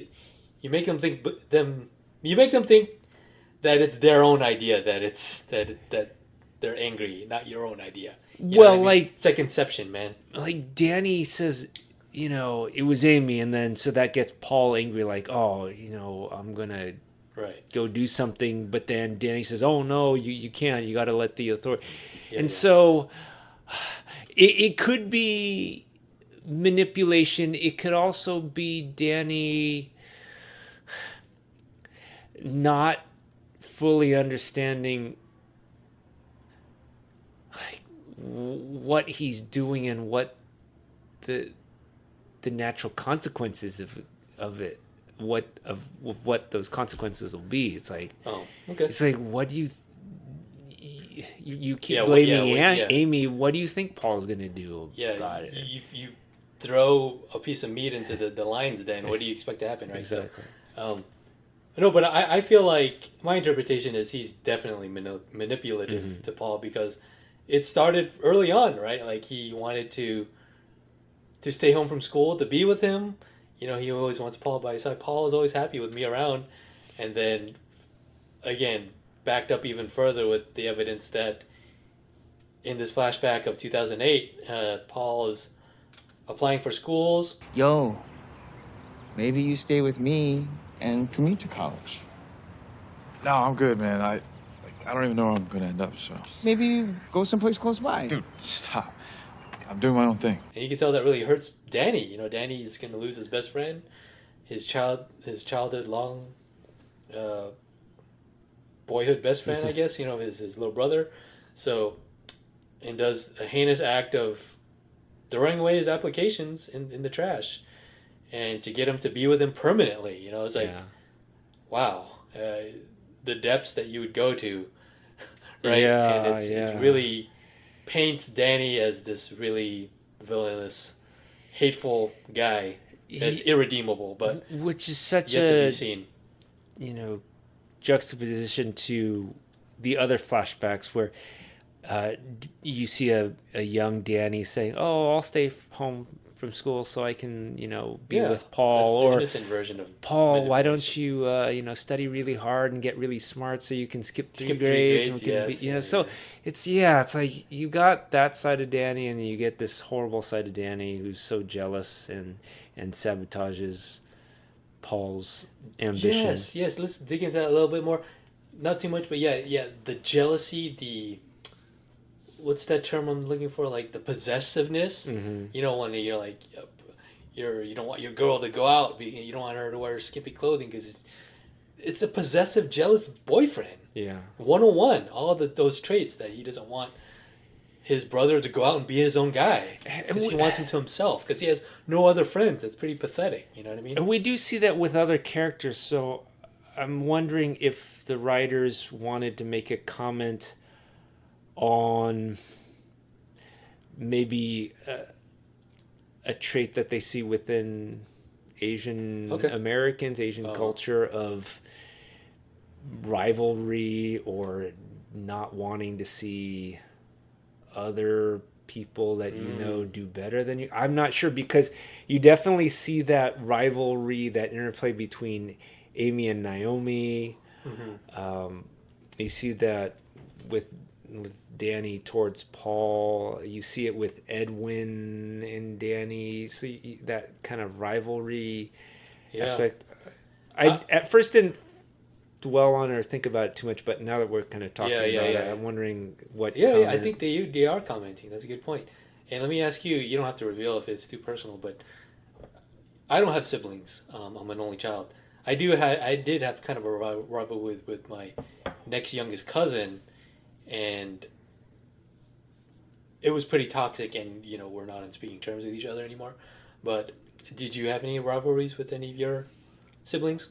them think that it's their own idea, that they're angry, not your own idea. It's like Inception, man. Like, Danny says, it was Amy, and then so that gets Paul angry, like, I'm gonna go do something, but then Danny says, oh no, you can't, you gotta let the authority. So it could be manipulation. It could also be Danny not fully understanding what he's doing and what the natural consequences of it, what those consequences will be. It's like, it's like, what do you keep blaming Amy? What do you think Paul's gonna do about it? You throw a piece of meat into the lion's den. What do you expect to happen, right? Exactly. So, no, but I feel like my interpretation is he's definitely manipulative to Paul, because it started early on, right? Like, he wanted to stay home from school to be with him. He always wants Paul by his side. Paul is always happy with me around. And then, again, backed up even further with the evidence that in this flashback of 2008, Paul is applying for schools. Yo, maybe you stay with me and commute to college. No, I'm good, man. I don't even know where I'm gonna end up, so. Maybe go someplace close by. Dude, stop. I'm doing my own thing. And you can tell that really hurts Danny. Danny is going to lose his best friend, his childhood long boyhood best friend, I guess, his little brother. So, and does a heinous act of throwing away his applications in the trash, and to get him to be with him permanently. It's like, wow, the depths that you would go to, right? And it really paints Danny as this really villainous, hateful guy that's irredeemable, but which is such yet to be seen. Juxtaposition to the other flashbacks where You see a young Danny saying, "Oh, I'll stay home from school so I can, be with Paul." That's the Or innocent version of Paul, why don't manipulation. you, study really hard and get really smart so you can skip three Skip 3 grades and grades, we can be, yes, yeah, so it's like you got that side of Danny and then you get this horrible side of Danny who's so jealous and sabotages Paul's ambition. Yes. Let's dig into that a little bit more. Not too much, but yeah. The jealousy, the what's that term I'm looking for? Like the possessiveness. You know, when you're like, you don't want your girl to go out. You don't want her to wear skimpy clothing because it's a possessive, jealous boyfriend. Yeah. 101. All those traits that he doesn't want his brother to go out and be his own guy because he wants him to himself because he has no other friends. That's pretty pathetic. You know what I mean? And we do see that with other characters, so I'm wondering if the writers wanted to make a comment on maybe a trait that they see within Asian Americans, Asian culture of rivalry or not wanting to see other people that do better than you. I'm not sure because you definitely see that rivalry, that interplay between Amy and Naomi. You see that with Danny towards Paul. You see it with Edwin and Danny. So that kind of rivalry aspect. I at first didn't dwell on or think about it too much, but now that we're kind of talking about it, I'm wondering what. I think they are commenting. That's a good point. And let me ask you. You don't have to reveal if it's too personal, but I don't have siblings. I'm an only child. I did have kind of a rivalry with my next youngest cousin, and it was pretty toxic. And we're not on speaking terms with each other anymore. But did you have any rivalries with any of your siblings?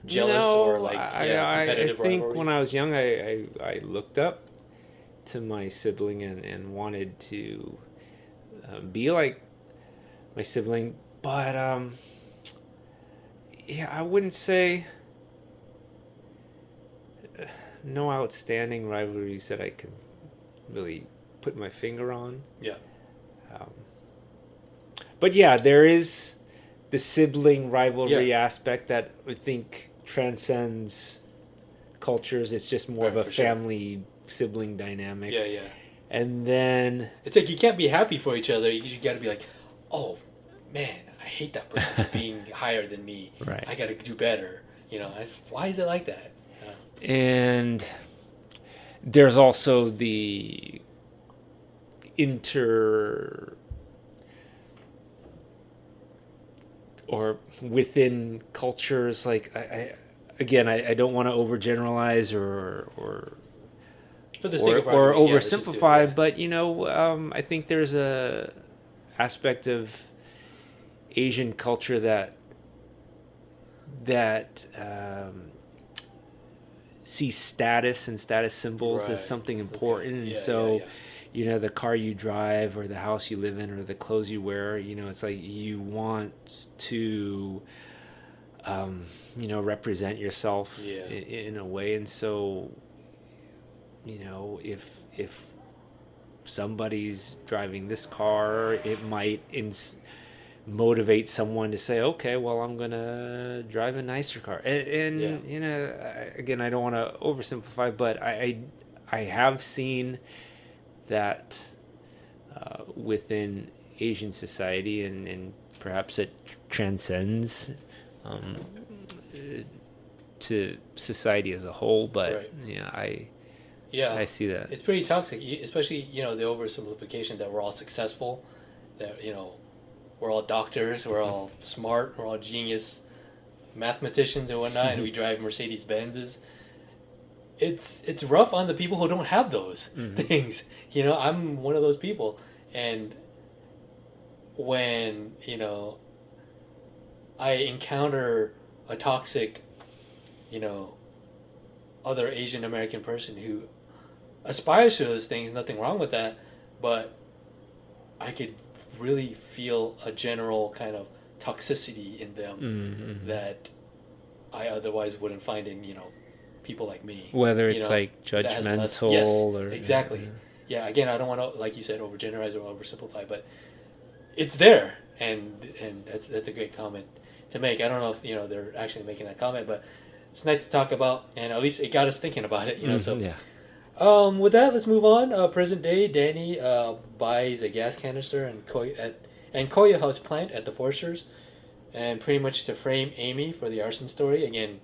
Jealous or like competitive I think rivalry? when I was young, I looked up to my sibling and wanted to be like my sibling, but I wouldn't say no outstanding rivalries that I can really put my finger on. Yeah. But there is the sibling rivalry aspect that I think transcends cultures. It's just more of a family sibling dynamic. Yeah. And then it's like you can't be happy for each other. You got to be like, oh man, I hate that person for being higher than me. Right. I got to do better. Why is it like that? And there's also the or within cultures, like I don't want to overgeneralize or for the sake of argument, oversimplify, but I think there's a aspect of Asian culture that sees status and status symbols as something important, and so. The car you drive or the house you live in or the clothes you wear, it's like you want to, represent yourself in a way. And so, if somebody's driving this car, it might motivate someone to say, okay, well, I'm going to drive a nicer car. And again, I don't want to oversimplify, but I have seen that within Asian society, and perhaps it transcends to society as a whole. But I see that it's pretty toxic, especially the oversimplification that we're all successful, that we're all doctors, we're all smart, we're all genius mathematicians and whatnot, and we drive Mercedes Benzes. It's rough on the people who don't have those things. I'm one of those people, and when I encounter a toxic, other Asian American person who aspires to those things, nothing wrong with that, but I could really feel a general kind of toxicity in them that I otherwise wouldn't find in people like me. Whether you it's know, like that has less- judgmental yes, or exactly. Yeah, again, I don't want to, like you said, overgeneralize or oversimplify, but it's there, and that's a great comment to make. I don't know if they're actually making that comment, but it's nice to talk about, and at least it got us thinking about it. So yeah. with that, let's move on. Present day, Danny buys a gas canister and Koya House plant at the Foresters, and pretty much to frame Amy for the arson story. Again,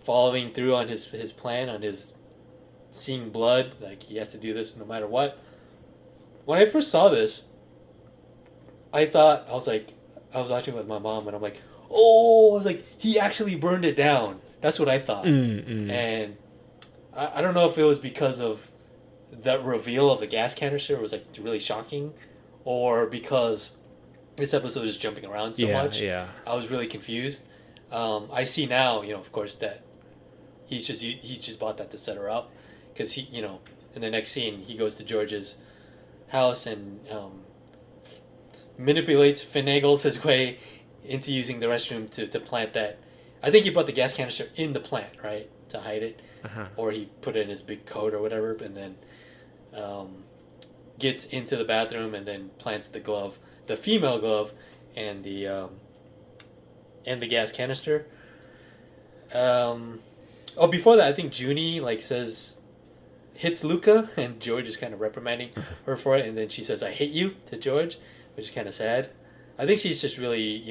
following through on his plan, on his seeing blood, like he has to do this no matter what. When I first saw this, I was watching with my mom, and I'm like, oh, I was like, he actually burned it down. That's what I thought. And I don't know if it was because of that reveal of the gas canister was like really shocking, or because this episode is jumping around so much. Yeah. I was really confused. I see now, of course, that he's just bought that to set her up, because he, in the next scene he goes to George's house and finagles his way into using the restroom to plant that. I think he bought the gas canister in the plant, right, to hide it, or he put it in his big coat or whatever, and then gets into the bathroom and then plants the glove, the female glove, and the gas canister. Before that, I think Junie hits Luca, and George is kind of reprimanding her for it, and then she says, "I hate you" to George, which is kind of sad. I think she's just really,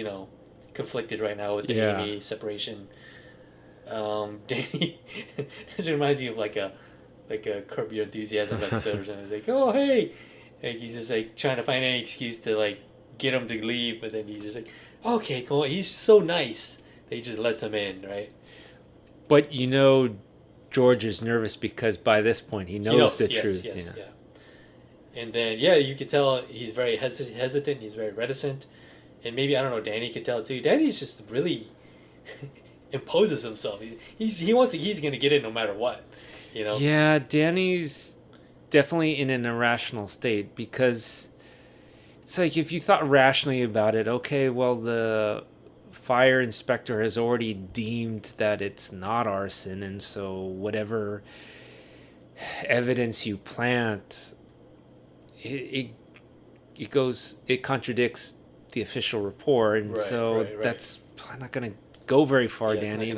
conflicted right now with the Amy separation. Danny, this reminds me of like a Curb Your Enthusiasm episode or something. It's like, oh hey, he's just like trying to find any excuse to like get him to leave, but then he's just like, okay, cool. He's so nice that he just lets him in, right? But George is nervous because by this point he knows the truth. Yes. And then you could tell he's very hesitant. He's very reticent, and maybe, I don't know, Danny could tell too. Danny's just really imposes himself. He's gonna get it no matter what. Yeah, Danny's definitely in an irrational state, because it's like, if you thought rationally about it, okay, well, the fire inspector has already deemed that it's not arson, and so whatever evidence you plant, it contradicts the official report, and right. That's not going to go very far, Danny.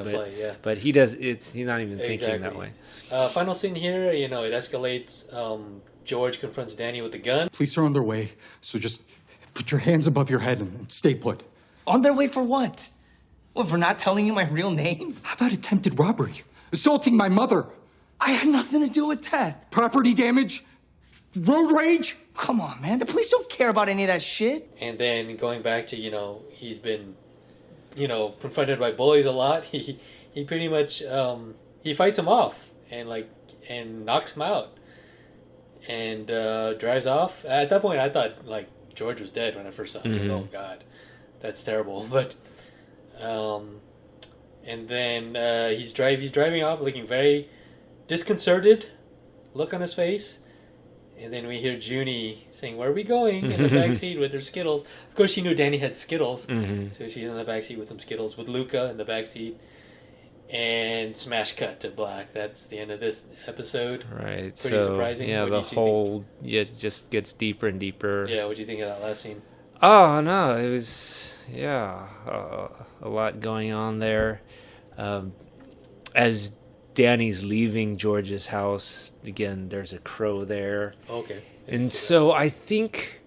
But he does. He's not even thinking that way. Final scene here. It escalates. George confronts Danny with the gun. Police are on their way, so just put your hands above your head and stay put. On their way for what? What, for not telling you my real name? How about attempted robbery? Assaulting my mother? I had nothing to do with that. Property damage? Road rage? Come on, man. The police don't care about any of that shit. And then going back to, he's been, confronted by bullies a lot. He pretty much, he fights him off and knocks him out and drives off. At that point, I thought, George was dead when I first saw him. Mm-hmm. Oh, God. That's terrible. But, and then he's driving off looking very disconcerted, look on his face. And then we hear Junie saying, "Where are we going?" in the backseat with her Skittles. Of course, she knew Danny had Skittles. Mm-hmm. So she's in the backseat with some Skittles with Luca in the backseat. And smash cut to black. That's the end of this episode. Right. Pretty surprising. Yeah, the whole just gets deeper and deeper. Yeah, what do you think of that last scene? Oh, no, it was, a lot going on there. As Danny's leaving George's house, again, there's a crow there. Okay. And so I think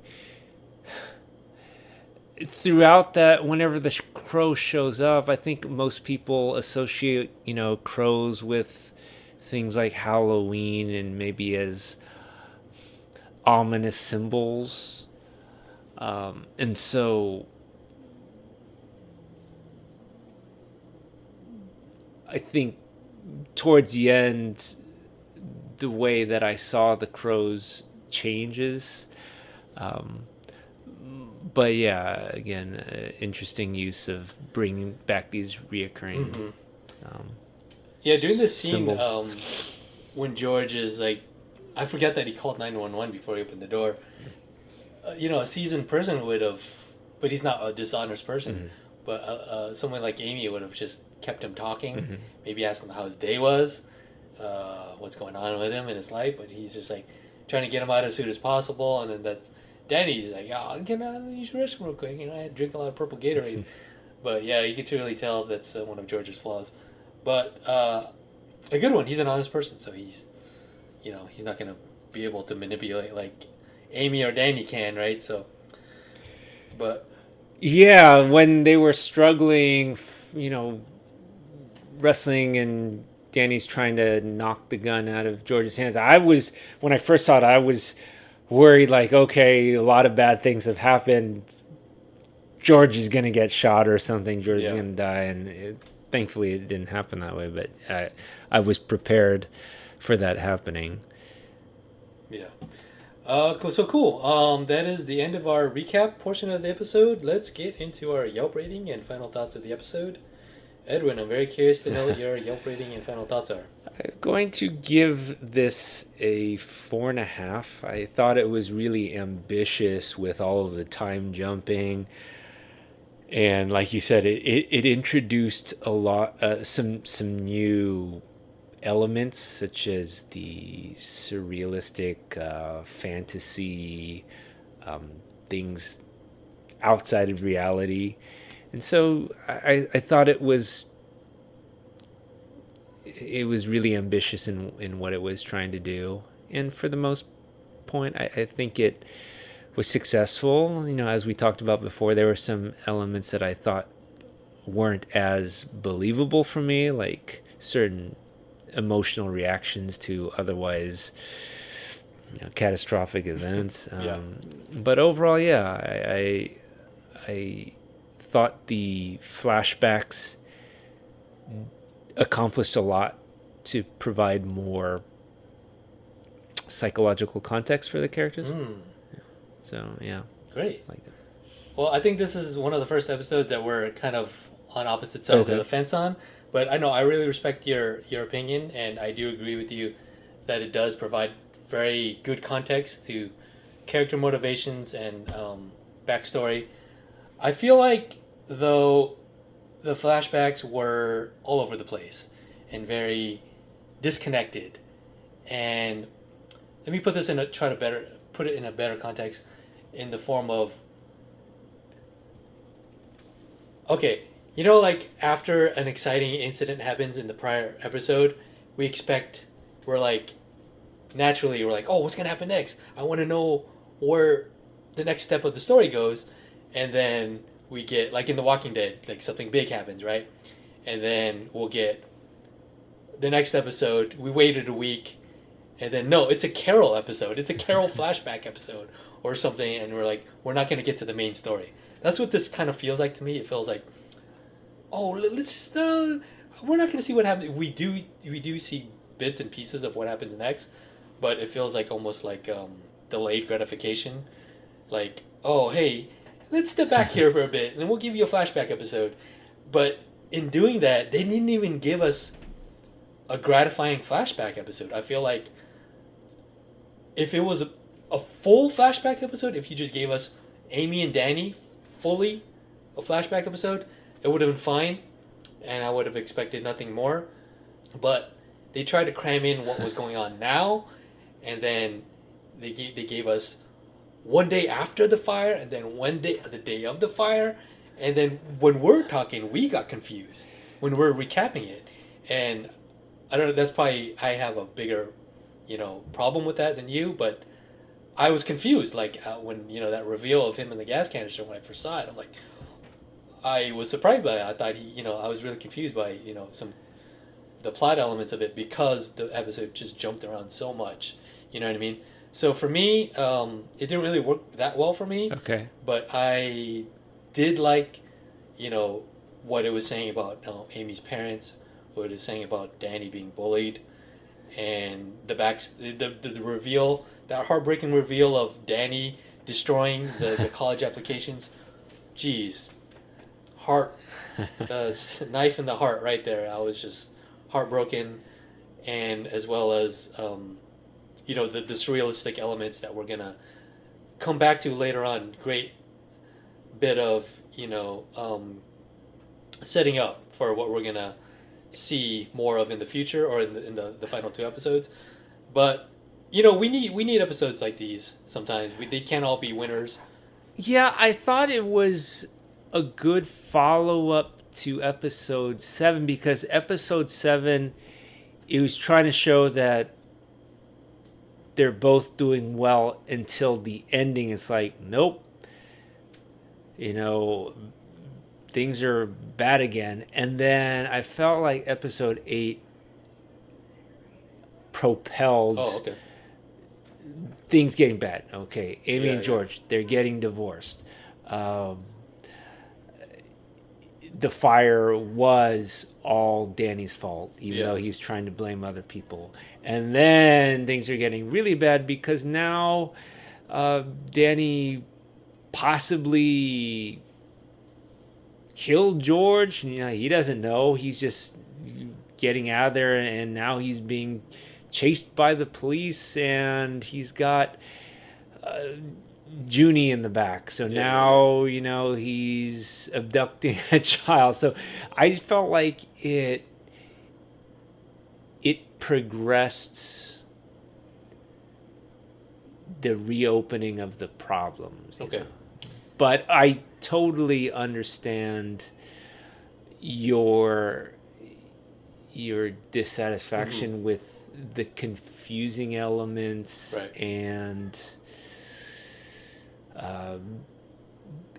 throughout that, whenever the crow shows up, I think most people associate, crows with things like Halloween and maybe as ominous symbols. And so I think towards the end, the way that I saw the crows changes. But yeah, again, interesting use of bringing back these reoccurring during this scene, symbols. When George is I forget that he called 911 before he opened the door. A seasoned person would have, but he's not a dishonest person. Mm-hmm. but someone like Amy would have just kept him talking, Mm-hmm. maybe asked him how his day was, what's going on with him in his life, but he's just like trying to get him out as soon as possible, and then Danny's like, "Oh, can I use the restroom real quick? You know, I had to drink a lot of purple Gatorade." But yeah, you can really tell that's one of George's flaws. But a good one. He's an honest person, so he's not gonna be able to manipulate like Amy or Danny can, right? So, but Yeah, when they were struggling, wrestling, and Danny's trying to knock the gun out of George's hands, when I first saw it, I was worried, like, okay, a lot of bad things have happened. George is going to get shot or something. George is going to die. And thankfully it didn't happen that way, but I was prepared for that happening. yeah. Cool. That is the end of our recap portion of the episode. Let's get into our Yelp rating and final thoughts of the episode. Edwin, I'm very curious to know what your Yelp rating and final thoughts are. I'm going to give this a 4.5. I thought it was really ambitious with all of the time jumping. And like you said, it introduced a lot, some new elements, such as the surrealistic fantasy, things outside of reality. And so I thought it was really ambitious in what it was trying to do. And for the most point, I think it was successful. As we talked about before, there were some elements that I thought weren't as believable for me, like certain emotional reactions to otherwise catastrophic events. But overall, I thought the flashbacks accomplished a lot to provide more psychological context for the characters. So, yeah. Great. Like that. Well, I think this is one of the first episodes that we're kind of on opposite sides of the fence on. But I know I really respect your opinion, and I do agree with you that it does provide very good context to character motivations and backstory. I feel like, though, the flashbacks were all over the place and very disconnected. And let me put this put it in a better context, in the form of, okay, like after an exciting incident happens in the prior episode, we're like, oh, what's gonna happen next? I want to know where the next step of the story goes. And then we get, like in The Walking Dead, like something big happens, right? And then we'll get the next episode. We waited a week, and then no, it's a Carol episode. It's a Carol flashback episode or something, and we're like, we're not going to get to the main story. That's what this kind of feels like to me. It feels like, oh, let's just we're not going to see what happens. We do see bits and pieces of what happens next, but it feels like almost like delayed gratification. Like, oh, hey, let's step back here for a bit, and then we'll give you a flashback episode. But in doing that, they didn't even give us a gratifying flashback episode. I feel like if it was a full flashback episode, if you just gave us Amy and Danny fully a flashback episode, it would have been fine, and I would have expected nothing more. But they tried to cram in what was going on now, and then they gave us one day after the fire, and then the day of the fire, and then when we're talking, we got confused when we're recapping it. And I don't know, that's probably, I have a bigger, problem with that than you, but I was confused, like when, that reveal of him in the gas canister, when I first saw it, I'm like, I was surprised by it. I thought I was really confused by, the plot elements of it, because the episode just jumped around so much, you know what I mean? So for me, it didn't really work that well for me. Okay. But I did like, what it was saying about Amy's parents, what it was saying about Danny being bullied, and the reveal, that heartbreaking reveal of Danny destroying the college applications. Jeez, knife in the heart right there. I was just heartbroken, and as well as the surrealistic elements that we're gonna come back to later on. Great bit of setting up for what we're gonna see more of in the future, or in the final two episodes. But we need episodes like these sometimes. They can't all be winners. Yeah, I thought it was a good follow up to episode 7, because episode 7, it was trying to show that they're both doing well until the ending. It's like, nope, things are bad again. And then I felt like episode 8 propelled things getting bad. Okay, Amy and George, they're getting divorced. The fire was all Danny's fault, even though he's trying to blame other people. And then things are getting really bad because now Danny possibly killed George. He doesn't know. He's just getting out of there, and now he's being chased by the police, and he's got Junie in the back. So now, he's abducting a child. So I felt like it progressed the reopening of the problems. Okay. But I totally understand your dissatisfaction with the confusing elements and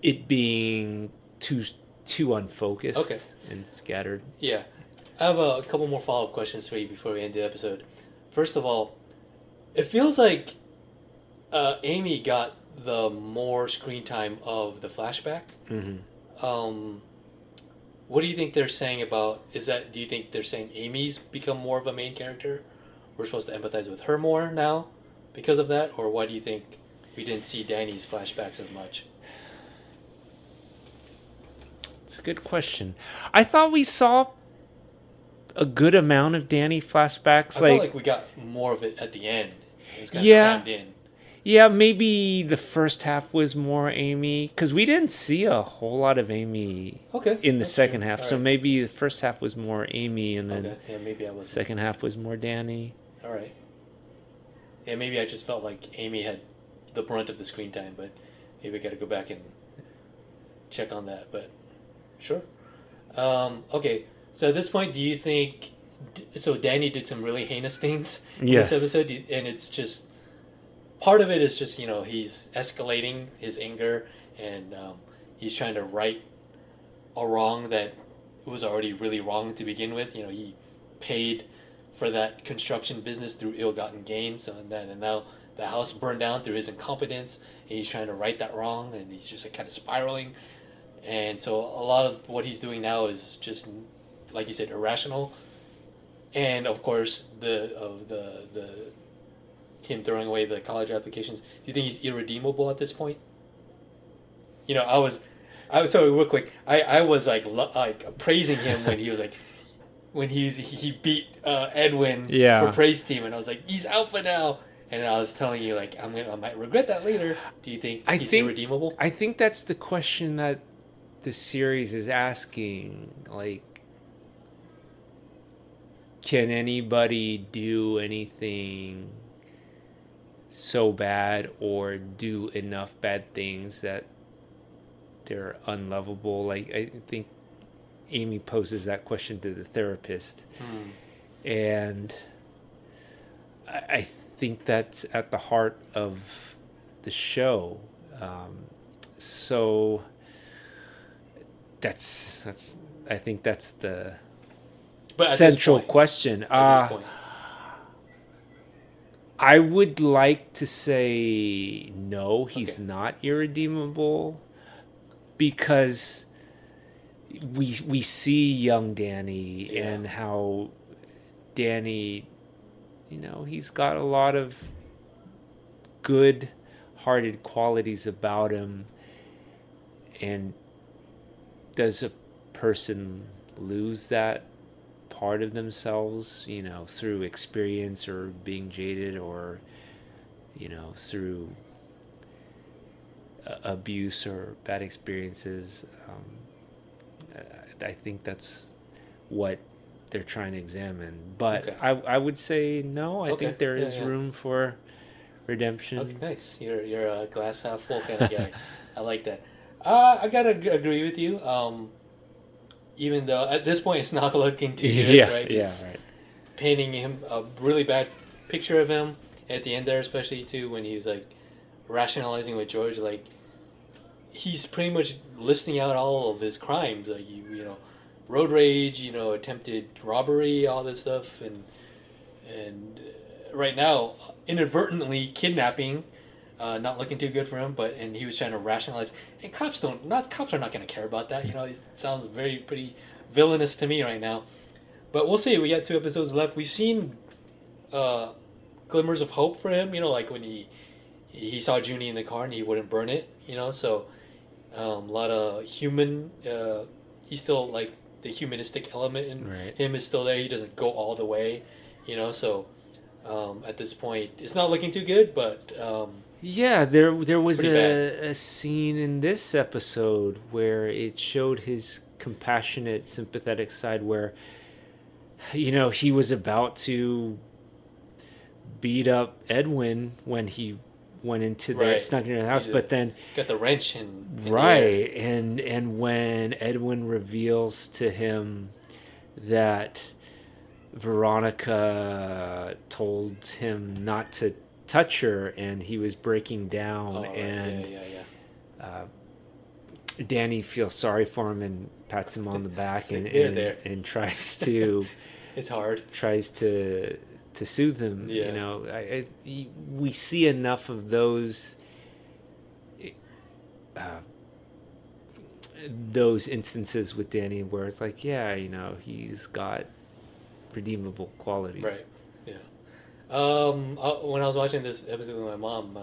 it being too unfocused and scattered. Yeah. I have a couple more follow-up questions for you before we end the episode. First of all, it feels like Amy got the more screen time of the flashback. What do you think they're saying about, do you think they're saying Amy's become more of a main character? We're supposed to empathize with her more now because of that? Or why do you think we didn't see Danny's flashbacks as much? It's a good question. I thought we saw a good amount of Danny flashbacks. I felt like we got more of it at the end. It was kind of crammed in. Yeah, maybe the first half was more Amy, because we didn't see a whole lot of Amy in the second half. So maybe the first half was more Amy, and then maybe I was. Second half was more Danny. All right. Yeah, maybe I just felt like Amy had the brunt of the screen time, but maybe I got to go back and check on that. But sure. Okay. So at this point, do you think? So Danny did some really heinous things in this episode, and it's just. Part of it is just, he's escalating his anger, and he's trying to right a wrong that was already really wrong to begin with. He paid for that construction business through ill-gotten gains, and now the house burned down through his incompetence, and he's trying to right that wrong, and he's just kind of spiraling. And so a lot of what he's doing now is just, like you said, irrational. And of course, him throwing away the college applications. Do you think he's irredeemable at this point? I was sorry, real quick. I was like praising him when he was like, when he beat Edwin for praise team, and I was like, he's alpha now. And I was telling you, like, I might regret that later. Do you think he's irredeemable? I think that's the question that the series is asking. Like, can anybody do anything so bad or do enough bad things that they're unlovable? Like, I think Amy poses that question to the therapist, and I think that's at the heart of the show. So that's I think that's the central question. At this point. I would like to say no, he's not irredeemable, because we see young Danny and how Danny, he's got a lot of good-hearted qualities about him. And does a person lose that part of themselves, through experience or being jaded, or through abuse or bad experiences? I think that's what they're trying to examine. But Okay. I would say no. I Okay. think there Yeah, is yeah. room for redemption. Okay, nice. You're a glass half full kind of guy. I like that. I gotta agree with you. Even though at this point it's not looking too good, Yeah, right? yeah, It's right. painting him a really bad picture of him at the end there, especially too when he's like rationalizing with George, like he's pretty much listing out all of his crimes, like you know, road rage, you know, attempted robbery, all this stuff, and right now inadvertently kidnapping. Not looking too good for him, and he was trying to rationalize. And cops are not going to care about that. You know, it sounds pretty villainous to me right now. But we'll see. We got 2 episodes left. We've seen glimmers of hope for him. You know, like when he saw Junie in the car and he wouldn't burn it. You know, so a lot of human. He's still like the humanistic element in him is still there. He doesn't go all the way. You know, so at this point, it's not looking too good, but. Yeah, there was Pretty a scene in this episode where it showed his compassionate, sympathetic side where, you know, he was about to beat up Edwin when he went into the snuck into the house, but then got the wrench in right, and when Edwin reveals to him that Veronica told him not to touch her and he was breaking down, Danny feels sorry for him and pats him on the back and tries to it's hard tries to soothe him. You know, we see enough of those instances with Danny where it's like, yeah, you know, he's got redeemable qualities. Right. Yeah. When I was watching this episode with my mom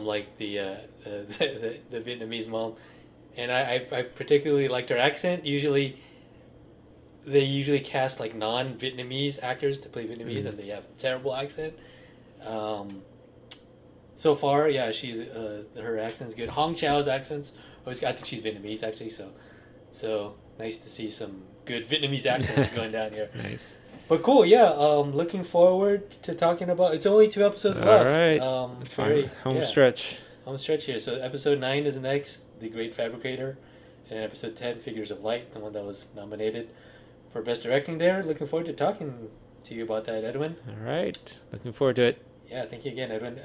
liked the Vietnamese mom, and I particularly liked her accent. They usually cast like non-Vietnamese actors to play Vietnamese, and they have a terrible accent. So far, yeah, she's her accent's good. Hong Chau's accent's always. I think she's Vietnamese actually, so nice to see some good Vietnamese accents going down here. Nice. But cool, yeah. Looking forward to talking about. It's only 2 episodes left. All right. Home stretch. Home stretch here. So episode 9 is next, The Great Fabricator, and episode 10, Figures of Light, the one that was nominated for best directing. There. Looking forward to talking to you about that, Edwin. All right. Looking forward to it. Yeah. Thank you again, Edwin.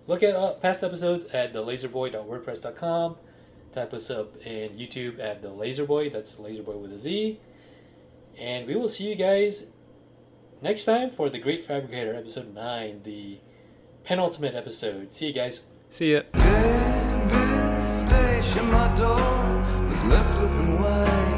Look at past episodes at thelaserboy.wordpress.com. Type us up in YouTube at The Laserboy. That's Laserboy with a Z. And we will see you guys next time for The Great Fabricator, episode 9, the penultimate episode. See you guys. See ya. David Station, my door was left open wide.